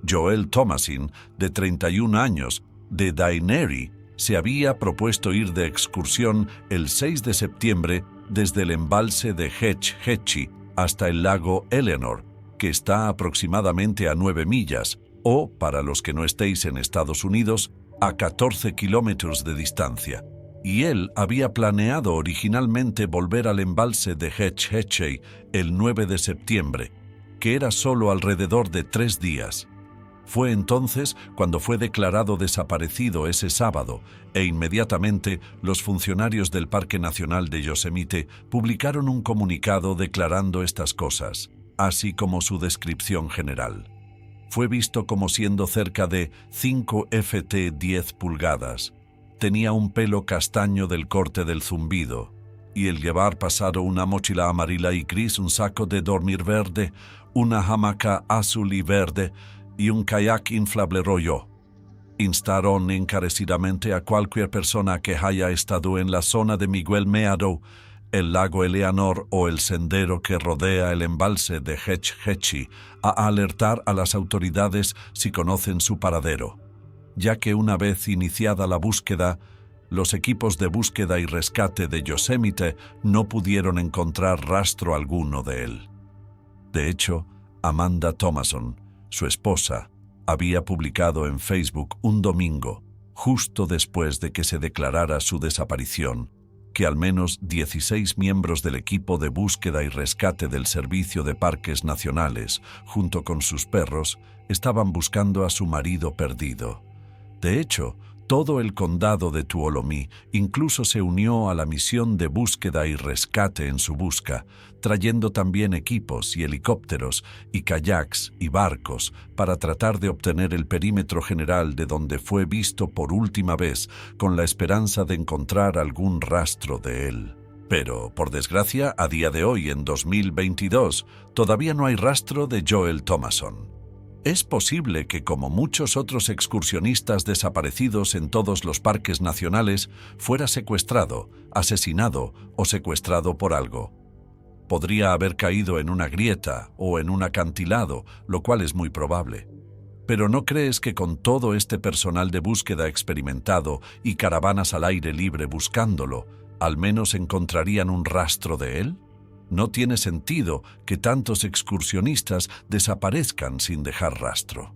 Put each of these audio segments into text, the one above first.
Joel Thomasin, de 31 años, de Daineri, se había propuesto ir de excursión el 6 de septiembre desde el embalse de Hetch Hetchy hasta el lago Eleanor, que está aproximadamente a 9 millas, o, para los que no estéis en Estados Unidos, a 14 kilómetros de distancia. Y él había planeado originalmente volver al embalse de Hetch Hetchy el 9 de septiembre, que era solo alrededor de 3 días. Fue entonces cuando fue declarado desaparecido ese sábado, e inmediatamente los funcionarios del Parque Nacional de Yosemite publicaron un comunicado declarando estas cosas, así como su descripción general. Fue visto como siendo cerca de 5 ft 10 pulgadas. Tenía un pelo castaño del corte del zumbido, y el llevar pasado una mochila amarilla y gris, un saco de dormir verde, una hamaca azul y verde y un kayak inflable rollo. Instaron encarecidamente a cualquier persona que haya estado en la zona de Miguel Meadow, el lago Eleanor o el sendero que rodea el embalse de Hetch Hetchy a alertar a las autoridades si conocen su paradero, ya que una vez iniciada la búsqueda, los equipos de búsqueda y rescate de Yosemite no pudieron encontrar rastro alguno de él. De hecho, Amanda Thomason, su esposa, había publicado en Facebook un domingo, justo después de que se declarara su desaparición, que al menos 16 miembros del equipo de búsqueda y rescate del Servicio de Parques Nacionales, junto con sus perros, estaban buscando a su marido perdido. De hecho, todo el condado de Tuolumne incluso se unió a la misión de búsqueda y rescate en su busca, trayendo también equipos y helicópteros y kayaks y barcos para tratar de obtener el perímetro general de donde fue visto por última vez, con la esperanza de encontrar algún rastro de él. Pero, por desgracia, a día de hoy, en 2022, todavía no hay rastro de Joel Thomason. Es posible que, como muchos otros excursionistas desaparecidos en todos los parques nacionales, fuera secuestrado, asesinado o secuestrado por algo. Podría haber caído en una grieta o en un acantilado, lo cual es muy probable. Pero ¿no crees que con todo este personal de búsqueda experimentado y caravanas al aire libre buscándolo, al menos encontrarían un rastro de él? No tiene sentido que tantos excursionistas desaparezcan sin dejar rastro.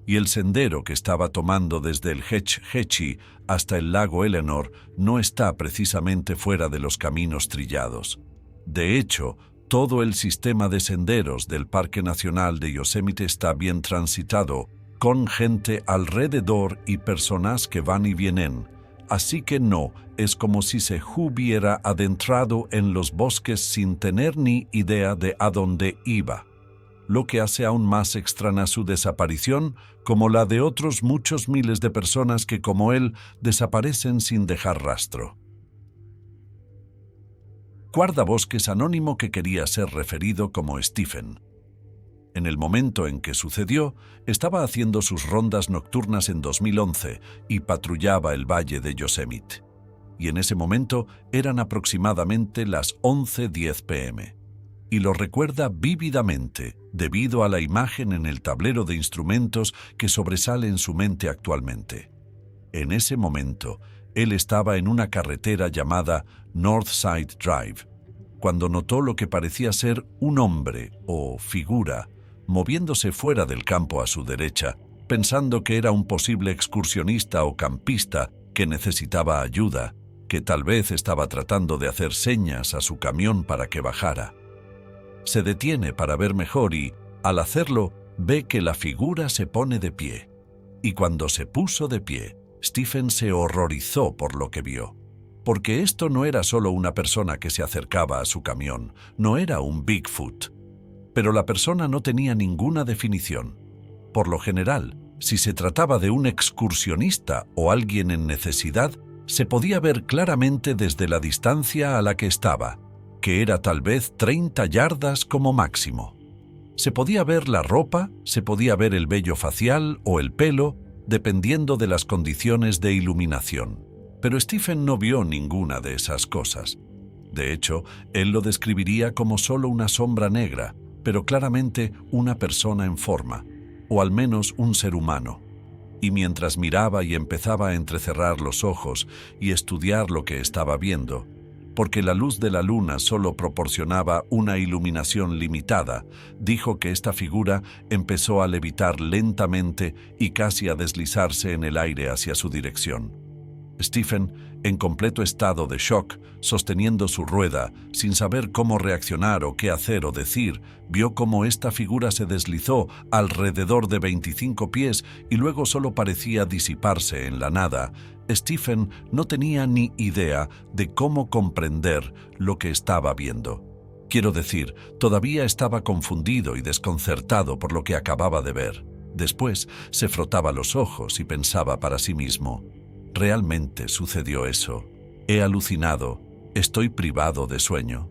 Y el sendero que estaba tomando desde el Hetch Hetchy hasta el lago Eleanor no está precisamente fuera de los caminos trillados. De hecho, todo el sistema de senderos del Parque Nacional de Yosemite está bien transitado, con gente alrededor y personas que van y vienen. Así que no, es como si se hubiera adentrado en los bosques sin tener ni idea de a dónde iba, lo que hace aún más extraña su desaparición, como la de otros muchos miles de personas que, como él, desaparecen sin dejar rastro. Guardabosques anónimo que quería ser referido como Stephen. En el momento en que sucedió, estaba haciendo sus rondas nocturnas en 2011 y patrullaba el valle de Yosemite. Y en ese momento eran aproximadamente las 11:10 p.m. Y lo recuerda vívidamente debido a la imagen en el tablero de instrumentos que sobresale en su mente actualmente. En ese momento, él estaba en una carretera llamada Northside Drive, cuando notó lo que parecía ser un hombre o figura moviéndose fuera del campo a su derecha, pensando que era un posible excursionista o campista que necesitaba ayuda, que tal vez estaba tratando de hacer señas a su camión para que bajara. Se detiene para ver mejor y, al hacerlo, ve que la figura se pone de pie. Y cuando se puso de pie, Stephen se horrorizó por lo que vio. Porque esto no era solo una persona que se acercaba a su camión, no era un Bigfoot. Pero la persona no tenía ninguna definición. Por lo general, si se trataba de un excursionista o alguien en necesidad, se podía ver claramente desde la distancia a la que estaba, que era tal vez 30 yardas como máximo. Se podía ver la ropa, se podía ver el vello facial o el pelo, dependiendo de las condiciones de iluminación. Pero Stephen no vio ninguna de esas cosas. De hecho, él lo describiría como solo una sombra negra, pero claramente una persona en forma. o al menos un ser humano. Y mientras miraba y empezaba a entrecerrar los ojos y estudiar lo que estaba viendo, porque la luz de la luna solo proporcionaba una iluminación limitada, dijo que esta figura empezó a levitar lentamente y casi a deslizarse en el aire hacia su dirección. Stephen, en completo estado de shock, sosteniendo su rueda, sin saber cómo reaccionar o qué hacer o decir, vio cómo esta figura se deslizó alrededor de 25 pies y luego solo parecía disiparse en la nada. Stephen no tenía ni idea de cómo comprender lo que estaba viendo. Quiero decir, todavía estaba confundido y desconcertado por lo que acababa de ver. Después se frotaba los ojos y pensaba para sí mismo: ¿realmente sucedió eso? He alucinado, estoy privado de sueño.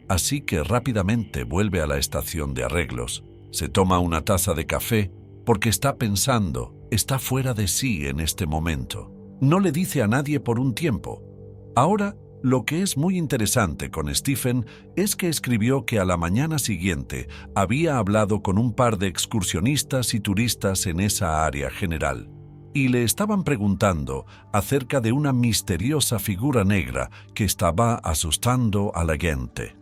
Así que rápidamente vuelve a la estación de arreglos, se toma una taza de café porque está pensando, está fuera de sí en este momento. No le dice a nadie por un tiempo. Ahora, lo que es muy interesante con Stephen es que escribió que a la mañana siguiente había hablado con un par de excursionistas y turistas en esa área general, y le estaban preguntando acerca de una misteriosa figura negra que estaba asustando a la gente.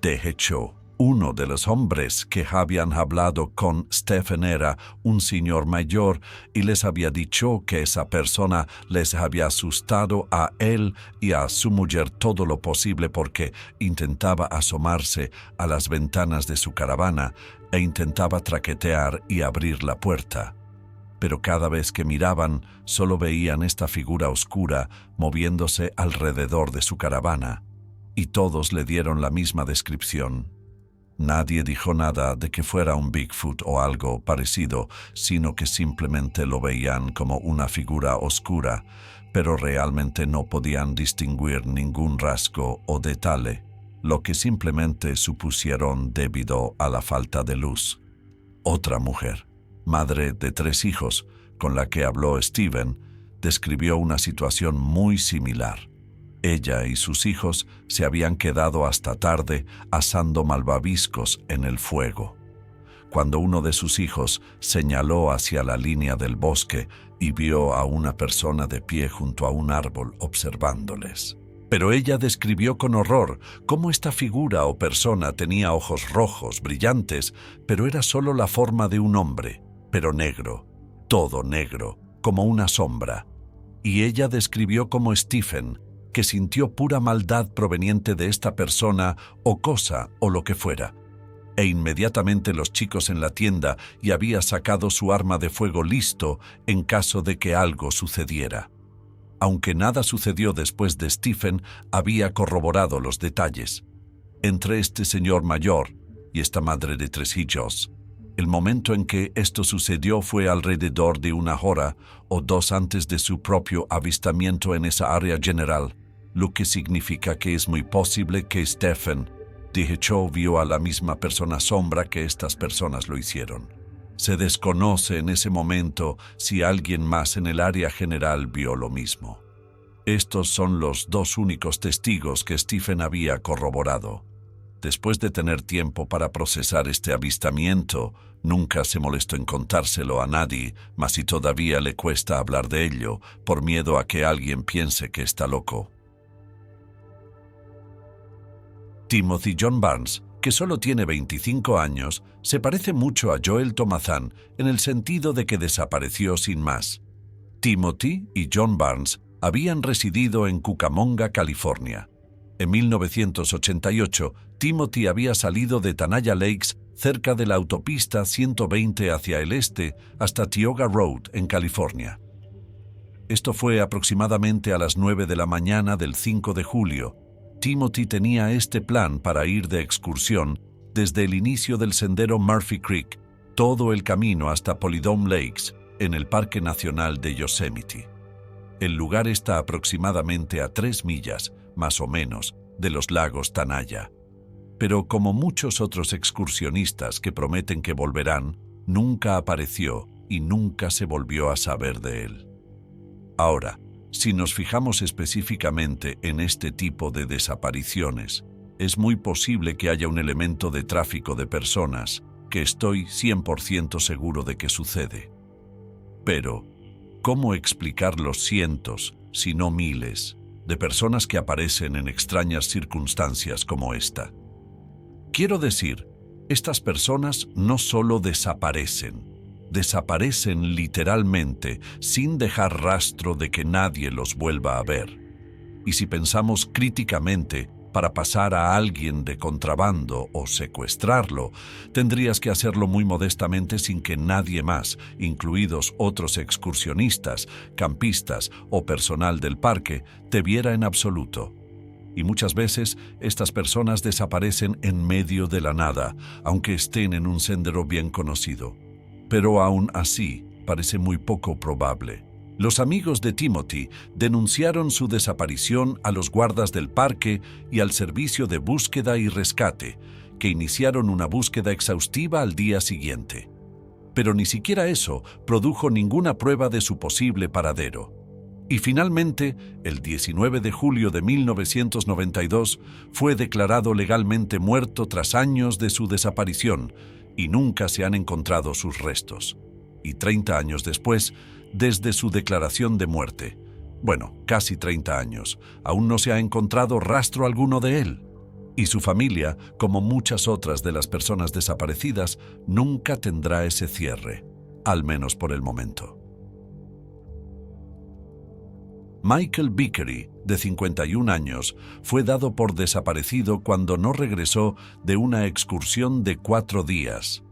De hecho, uno de los hombres que habían hablado con Stephen era un señor mayor y les había dicho que esa persona les había asustado a él y a su mujer todo lo posible porque intentaba asomarse a las ventanas de su caravana e intentaba traquetear y abrir la puerta. Pero cada vez que miraban, solo veían esta figura oscura moviéndose alrededor de su caravana, y todos le dieron la misma descripción. Nadie dijo nada de que fuera un Bigfoot o algo parecido, sino que simplemente lo veían como una figura oscura, pero realmente no podían distinguir ningún rasgo o detalle, lo que simplemente supusieron debido a la falta de luz. Otra mujer, madre de 3 hijos, con la que habló Stephen, describió una situación muy similar. Ella y sus hijos se habían quedado hasta tarde asando malvaviscos en el fuego, cuando uno de sus hijos señaló hacia la línea del bosque y vio a una persona de pie junto a un árbol observándoles. Pero ella describió con horror cómo esta figura o persona tenía ojos rojos, brillantes, pero era solo la forma de un hombre, pero negro, todo negro, como una sombra. Y ella describió como Stephen, que sintió pura maldad proveniente de esta persona o cosa o lo que fuera. E inmediatamente los chicos en la tienda y había sacado su arma de fuego listo en caso de que algo sucediera. Aunque nada sucedió después de Stephen, había corroborado los detalles. Entre este señor mayor y esta madre de 3 hijos, el momento en que esto sucedió fue alrededor de 1 hora o 2 antes de su propio avistamiento en esa área general, lo que significa que es muy posible que Stephen, de hecho, vio a la misma persona sombra que estas personas lo hicieron. Se desconoce en ese momento si alguien más en el área general vio lo mismo. Estos son los 2 únicos testigos que Stephen había corroborado. Después de tener tiempo para procesar este avistamiento, nunca se molestó en contárselo a nadie, mas si todavía le cuesta hablar de ello, por miedo a que alguien piense que está loco. Timothy John Barnes, que solo tiene 25 años, se parece mucho a Joel Tomazan en el sentido de que desapareció sin más. Timothy y John Barnes habían residido en Cucamonga, California. En 1988, Timothy había salido de Tenaya Lakes cerca de la autopista 120 hacia el este hasta Tioga Road, en California. Esto fue aproximadamente a las 9 de la mañana del 5 de julio. Timothy tenía este plan para ir de excursión desde el inicio del sendero Murphy Creek, todo el camino hasta Polydome Lakes, en el Parque Nacional de Yosemite. El lugar está aproximadamente a 3 millas, más o menos, de los lagos Tenaya. Pero como muchos otros excursionistas que prometen que volverán, nunca apareció y nunca se volvió a saber de él. Ahora, si nos fijamos específicamente en este tipo de desapariciones, es muy posible que haya un elemento de tráfico de personas, que estoy 100% seguro de que sucede. Pero, ¿cómo explicar los cientos, si no miles, de personas que aparecen en extrañas circunstancias como esta? Quiero decir, estas personas no solo desaparecen literalmente sin dejar rastro de que nadie los vuelva a ver. Y si pensamos críticamente, para pasar a alguien de contrabando o secuestrarlo, tendrías que hacerlo muy modestamente sin que nadie más, incluidos otros excursionistas, campistas o personal del parque, te viera en absoluto. Y muchas veces estas personas desaparecen en medio de la nada, aunque estén en un sendero bien conocido. Pero aún así, parece muy poco probable. Los amigos de Timothy denunciaron su desaparición a los guardas del parque y al servicio de búsqueda y rescate, que iniciaron una búsqueda exhaustiva al día siguiente. Pero ni siquiera eso produjo ninguna prueba de su posible paradero. Y finalmente, el 19 de julio de 1992, fue declarado legalmente muerto tras años de su desaparición, y nunca se han encontrado sus restos. Y 30 años después, desde su declaración de muerte, casi 30 años, aún no se ha encontrado rastro alguno de él. Y su familia, como muchas otras de las personas desaparecidas, nunca tendrá ese cierre, al menos por el momento. Michael Vickery, de 51 años, fue dado por desaparecido cuando no regresó de una excursión de 4 días.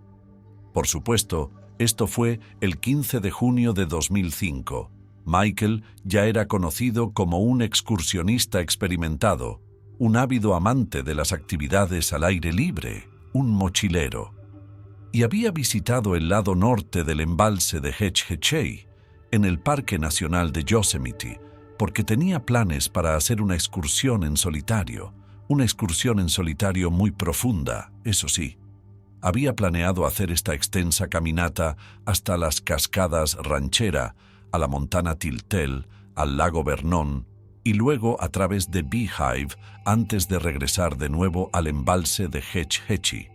Por supuesto, esto fue el 15 de junio de 2005. Michael ya era conocido como un excursionista experimentado, un ávido amante de las actividades al aire libre, un mochilero. Y había visitado el lado norte del embalse de Hetch Hetchy, en el Parque Nacional de Yosemite, porque tenía planes para hacer una excursión en solitario muy profunda, eso sí. Había planeado hacer esta extensa caminata hasta las cascadas Ranchera, a la montana Tiltel, al lago Vernon y luego a través de Beehive antes de regresar de nuevo al embalse de Hetch Hetchy.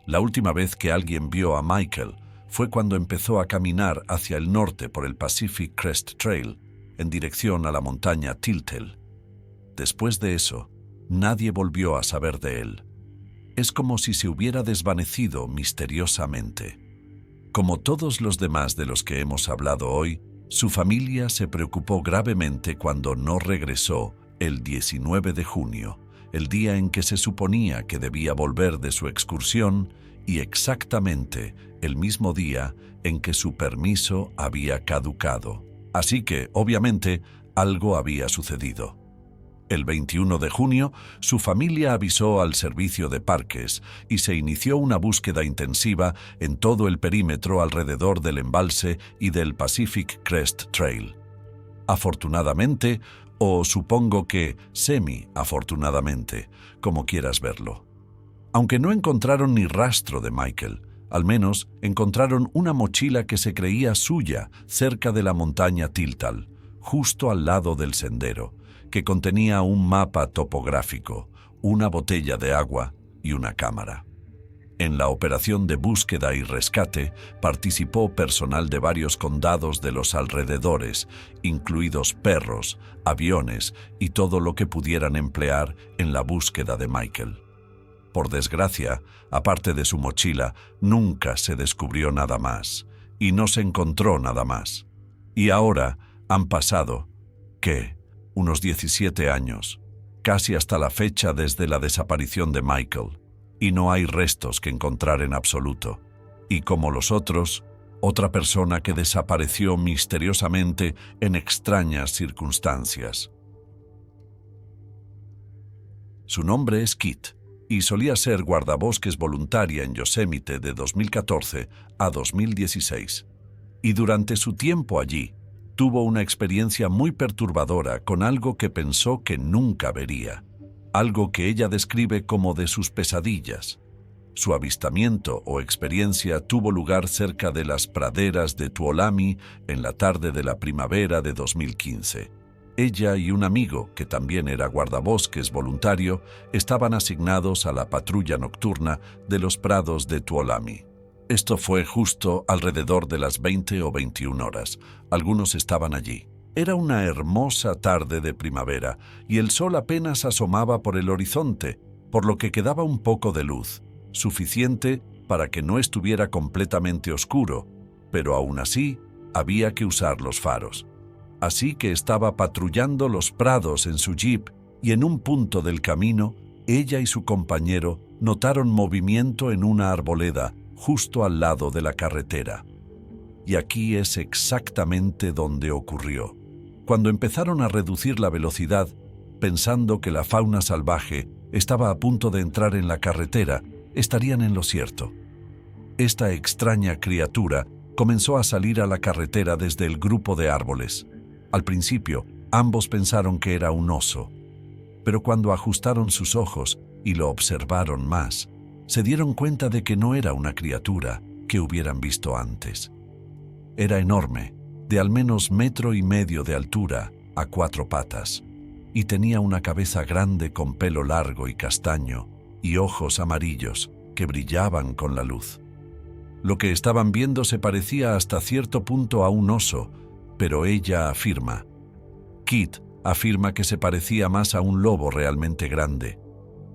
La última vez que alguien vio a Michael fue cuando empezó a caminar hacia el norte por el Pacific Crest Trail, en dirección a la montaña Tiltel. Después de eso, nadie volvió a saber de él. Es como si se hubiera desvanecido misteriosamente. Como todos los demás de los que hemos hablado hoy, su familia se preocupó gravemente cuando no regresó el 19 de junio, el día en que se suponía que debía volver de su excursión y exactamente el mismo día en que su permiso había caducado. Así que, obviamente, algo había sucedido. El 21 de junio, su familia avisó al servicio de parques y se inició una búsqueda intensiva en todo el perímetro alrededor del embalse y del Pacific Crest Trail. Afortunadamente, o supongo que semi-afortunadamente, como quieras verlo. Aunque no encontraron ni rastro de Michael, al menos encontraron una mochila que se creía suya cerca de la montaña Tiltal, justo al lado del sendero, que contenía un mapa topográfico, una botella de agua y una cámara. En la operación de búsqueda y rescate participó personal de varios condados de los alrededores, incluidos perros, aviones y todo lo que pudieran emplear en la búsqueda de Michael. Por desgracia, aparte de su mochila, nunca se descubrió nada más, y no se encontró nada más. Y ahora han pasado, unos 17 años, casi hasta la fecha desde la desaparición de Michael, y no hay restos que encontrar en absoluto. Y como los otros, otra persona que desapareció misteriosamente en extrañas circunstancias. Su nombre es Kit, y solía ser guardabosques voluntaria en Yosemite de 2014 a 2016. Y durante su tiempo allí, tuvo una experiencia muy perturbadora con algo que pensó que nunca vería, algo que ella describe como de sus pesadillas. Su avistamiento o experiencia tuvo lugar cerca de las praderas de Tuolumne en la tarde de la primavera de 2015. Ella y un amigo, que también era guardabosques voluntario, estaban asignados a la patrulla nocturna de los prados de Tuolumne. Esto fue justo alrededor de las 20 o 21 horas. Algunos estaban allí. Era una hermosa tarde de primavera y el sol apenas asomaba por el horizonte, por lo que quedaba un poco de luz, suficiente para que no estuviera completamente oscuro, pero aún así había que usar los faros. Así que estaba patrullando los prados en su jeep y en un punto del camino, ella y su compañero notaron movimiento en una arboleda justo al lado de la carretera. Y aquí es exactamente donde ocurrió. Cuando empezaron a reducir la velocidad, pensando que la fauna salvaje estaba a punto de entrar en la carretera, estarían en lo cierto. Esta extraña criatura comenzó a salir a la carretera desde el grupo de árboles. Al principio, ambos pensaron que era un oso, pero cuando ajustaron sus ojos y lo observaron más, se dieron cuenta de que no era una criatura que hubieran visto antes. Era enorme, de al menos 1,5 metros de altura, a 4 patas, y tenía una cabeza grande con pelo largo y castaño y ojos amarillos que brillaban con la luz. Lo que estaban viendo se parecía hasta cierto punto a un oso, pero ella afirma. Kit afirma que se parecía más a un lobo realmente grande,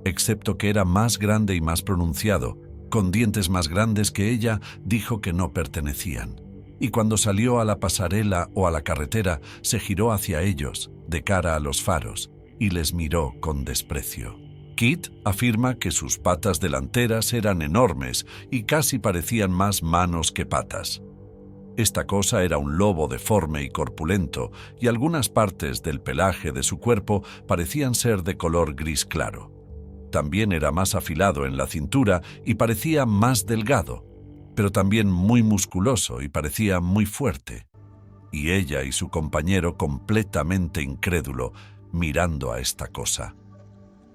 excepto que era más grande y más pronunciado, con dientes más grandes que ella, dijo que no pertenecían. Y cuando salió a la pasarela o a la carretera, se giró hacia ellos, de cara a los faros, y les miró con desprecio. Kit afirma que sus patas delanteras eran enormes y casi parecían más manos que patas. Esta cosa era un lobo deforme y corpulento, y algunas partes del pelaje de su cuerpo parecían ser de color gris claro. También era más afilado en la cintura y parecía más delgado, pero también muy musculoso y parecía muy fuerte. Y ella y su compañero completamente incrédulo, mirando a esta cosa.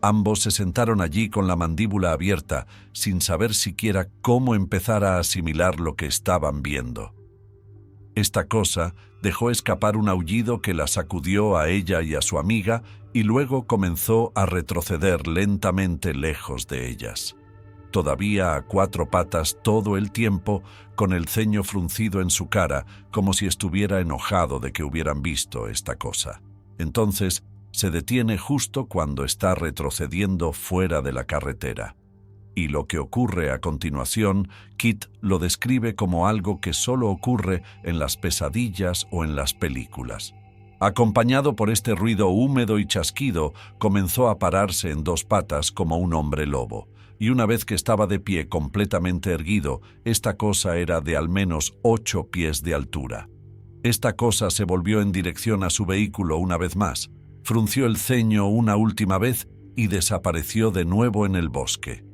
Ambos se sentaron allí con la mandíbula abierta, sin saber siquiera cómo empezar a asimilar lo que estaban viendo. Esta cosa dejó escapar un aullido que la sacudió a ella y a su amiga y luego comenzó a retroceder lentamente lejos de ellas. Todavía a 4 patas todo el tiempo, con el ceño fruncido en su cara, como si estuviera enojado de que hubieran visto esta cosa. Entonces, se detiene justo cuando está retrocediendo fuera de la carretera. Y lo que ocurre a continuación, Kit lo describe como algo que solo ocurre en las pesadillas o en las películas. Acompañado por este ruido húmedo y chasquido, comenzó a pararse en 2 patas como un hombre lobo. Y una vez que estaba de pie completamente erguido, esta cosa era de al menos 8 pies de altura. Esta cosa se volvió en dirección a su vehículo una vez más, frunció el ceño una última vez y desapareció de nuevo en el bosque.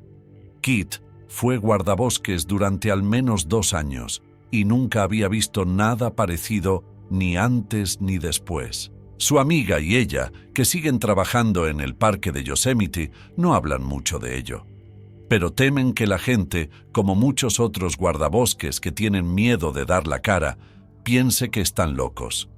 Kit fue guardabosques durante al menos 2 años y nunca había visto nada parecido ni antes ni después. Su amiga y ella, que siguen trabajando en el parque de Yosemite, no hablan mucho de ello. Pero temen que la gente, como muchos otros guardabosques que tienen miedo de dar la cara, piense que están locos.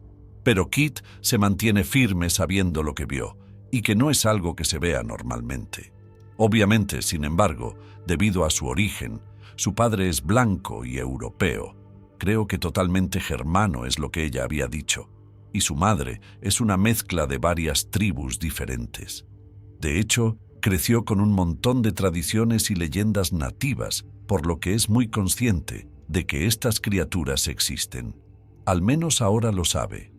Pero Kit se mantiene firme sabiendo lo que vio, y que no es algo que se vea normalmente. Obviamente, sin embargo, debido a su origen, su padre es blanco y europeo. Creo que totalmente germano es lo que ella había dicho, y su madre es una mezcla de varias tribus diferentes. De hecho, creció con un montón de tradiciones y leyendas nativas, por lo que es muy consciente de que estas criaturas existen. Al menos ahora lo sabe.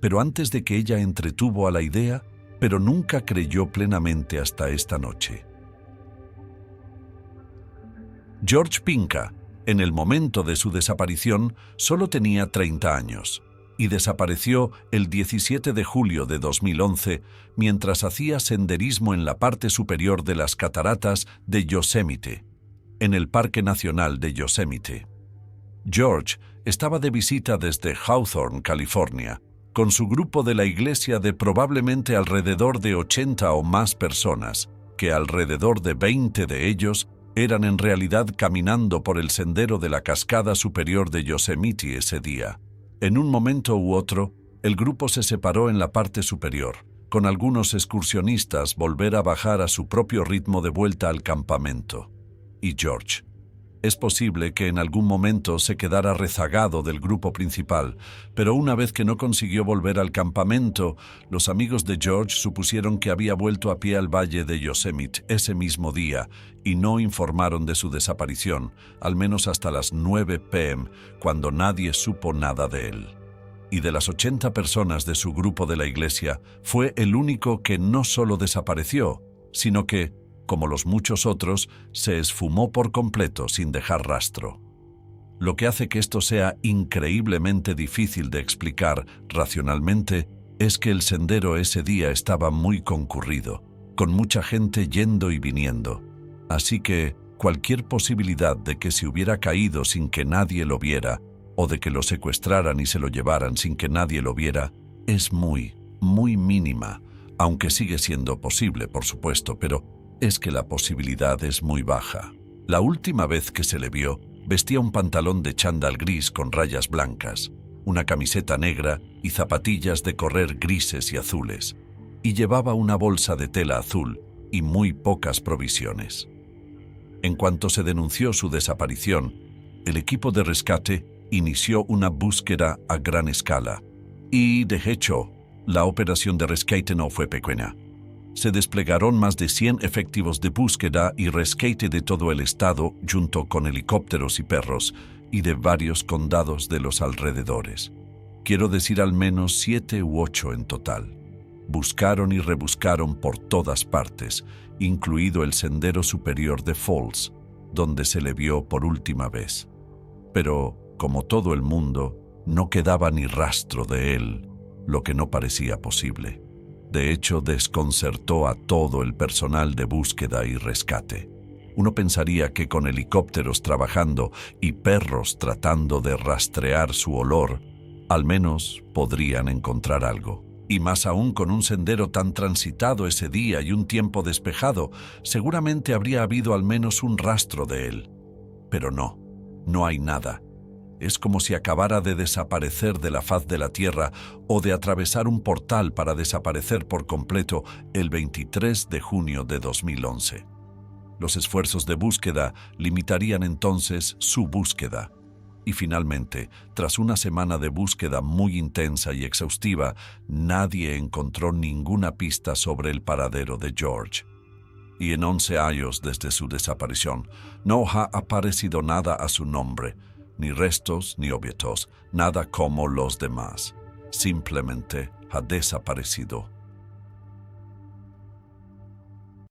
Pero antes de que ella entretuvo a la idea, pero nunca creyó plenamente hasta esta noche. George Pinka, en el momento de su desaparición, solo tenía 30 años y desapareció el 17 de julio de 2011 mientras hacía senderismo en la parte superior de las cataratas de Yosemite, en el Parque Nacional de Yosemite. George estaba de visita desde Hawthorne, California, con su grupo de la iglesia de probablemente alrededor de 80 o más personas, que alrededor de 20 de ellos eran en realidad caminando por el sendero de la cascada superior de Yosemite ese día. En un momento u otro, el grupo se separó en la parte superior, con algunos excursionistas volver a bajar a su propio ritmo de vuelta al campamento. Y George. Es posible que en algún momento se quedara rezagado del grupo principal, pero una vez que no consiguió volver al campamento, los amigos de George supusieron que había vuelto a pie al valle de Yosemite ese mismo día y no informaron de su desaparición, al menos hasta las 9 p.m., cuando nadie supo nada de él. Y de las 80 personas de su grupo de la iglesia, fue el único que no solo desapareció, sino que, como los muchos otros, se esfumó por completo sin dejar rastro. Lo que hace que esto sea increíblemente difícil de explicar racionalmente es que el sendero ese día estaba muy concurrido, con mucha gente yendo y viniendo. Así que cualquier posibilidad de que se hubiera caído sin que nadie lo viera, o de que lo secuestraran y se lo llevaran sin que nadie lo viera, es muy, muy mínima, aunque sigue siendo posible, por supuesto, pero es que la posibilidad es muy baja. La última vez que se le vio, vestía un pantalón de chándal gris con rayas blancas, una camiseta negra y zapatillas de correr grises y azules, y llevaba una bolsa de tela azul y muy pocas provisiones. En cuanto se denunció su desaparición, el equipo de rescate inició una búsqueda a gran escala, y, de hecho, la operación de rescate no fue pequeña. Se desplegaron más de 100 efectivos de búsqueda y rescate de todo el estado, junto con helicópteros y perros, y de varios condados de los alrededores. Quiero decir al menos 7 u 8 en total. Buscaron y rebuscaron por todas partes, incluido el sendero superior de Falls, donde se le vio por última vez. Pero, como todo el mundo, no quedaba ni rastro de él, lo que no parecía posible. De hecho, desconcertó a todo el personal de búsqueda y rescate. Uno pensaría que con helicópteros trabajando y perros tratando de rastrear su olor, al menos podrían encontrar algo. Y más aún con un sendero tan transitado ese día y un tiempo despejado, seguramente habría habido al menos un rastro de él. Pero no, no hay nada. Es como si acabara de desaparecer de la faz de la Tierra o de atravesar un portal para desaparecer por completo el 23 de junio de 2011. Los esfuerzos de búsqueda limitarían entonces su búsqueda. Y finalmente, tras una semana de búsqueda muy intensa y exhaustiva, nadie encontró ninguna pista sobre el paradero de George. Y en 11 años desde su desaparición, no ha aparecido nada a su nombre, ni restos ni objetos, nada como los demás. Simplemente ha desaparecido.